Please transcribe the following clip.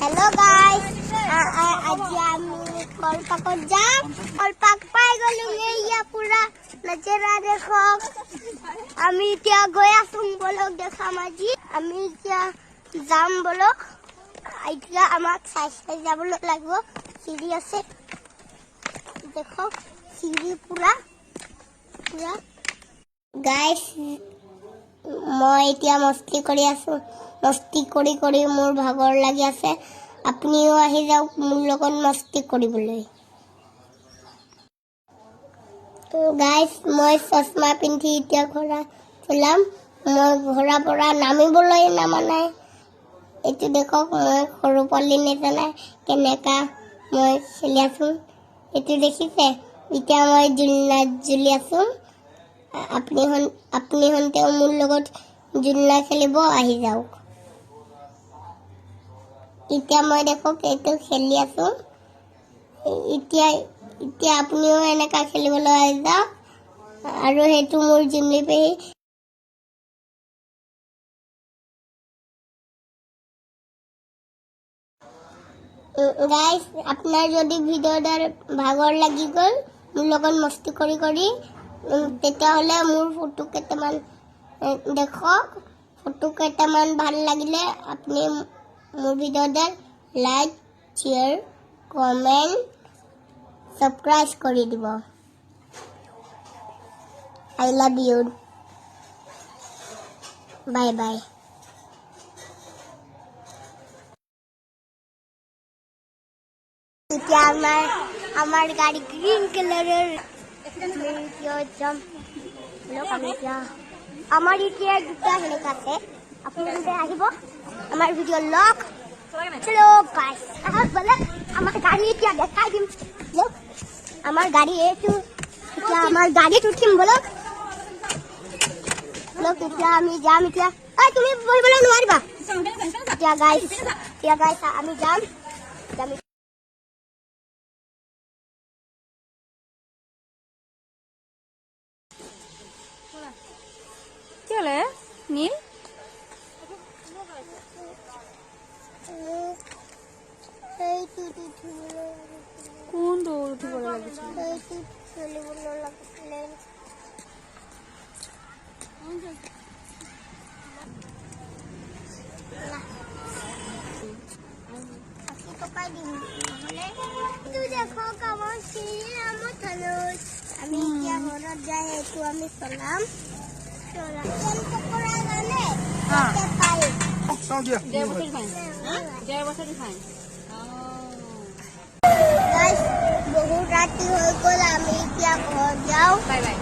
Hello guys, আজি আমি কলপাকত যাম। কলপাক পাই গলো এয়া পুরা নজরা দেখো। আমি এতিয়া গৈ আছো বলক দেখাম আজি। আমি এতিয়া যাম বলক। এতিয়া আমাক চাই যাব লাগিব। সিঁড়ি আছে দেখো, সিঁড়ি পুরা গাইস। মই এতিয়া মস্তি কৰি আছো। মস্তি কৰি মোৰ ভাগৰ লাগি আছে। আপুনিও আহি যাওক মোৰ লগত মস্তি কৰিবলৈ। তো গাইস, মই চশমা পিন্ধি এতিয়া ঘোঁৰা চলাম। মই ঘোঁৰা পৰা নামিবলৈ নামা নাই। এইটো দেখক, মই সৰু পোৱালি নিচিনা কেনেকা মই চলি আছো। এইটো দেখিছে? এতিয়া মই জুলনাত জুলি আছো। আপুনি হন্তেও মোৰ লগত জুলনা খেলিব আহি যাওক। এতিয়া মই দেখক এইটো খেলি আছো। এতিয়া আপুনিও এনেকা খেলিবলৈ আহি যাওক। আৰু সেইটো মোৰ জুমলি পেহী। গাইস, আপোনাৰ যদি ভিডিঅ'ডাল ভাগৰ লাগি গ'ল মোৰ লগত মস্তি কৰি তেতিয়াহ'লে মোৰ ফটো কেইটামান দেখক। ফটো কেইটামান ভাল লাগিলে আপুনি মোৰ ভিডিঅ'ডাল লাইক, শ্বেয়াৰ, কমেণ্ট, সাবস্ক্ৰাইব কৰি দিব। I love you. Bye bye. এতিয়া আমার গাড়ি গ্রিন কালারের। আমার এতিয়া দুটা হেনেকা আছে। আপোনালোকে আহিব আমার ভিডিও লগ। চলো গাইস, আহক বলে আমার গাড়ি এতিয়া দেখাই দিম। লোক আমার গাড়ি এইটো। এতিয়া আমার গাড়িত উঠিম বলক। লোক এতিয়া আমি যাম। এতিয়া তুমি বহিবলৈ নোৱাৰিবা। এতিয়া গাইস আমি যাম। কি হলে নীল কোনটো উঠিবলৈ লাগিছিল? আমি এতিয়া ঘৰত যাই এইটো আমি চলাম। বহুত ৰাতি হৈ গ'ল। আমি এতিয়া ঘৰত যাওঁ। Bye bye.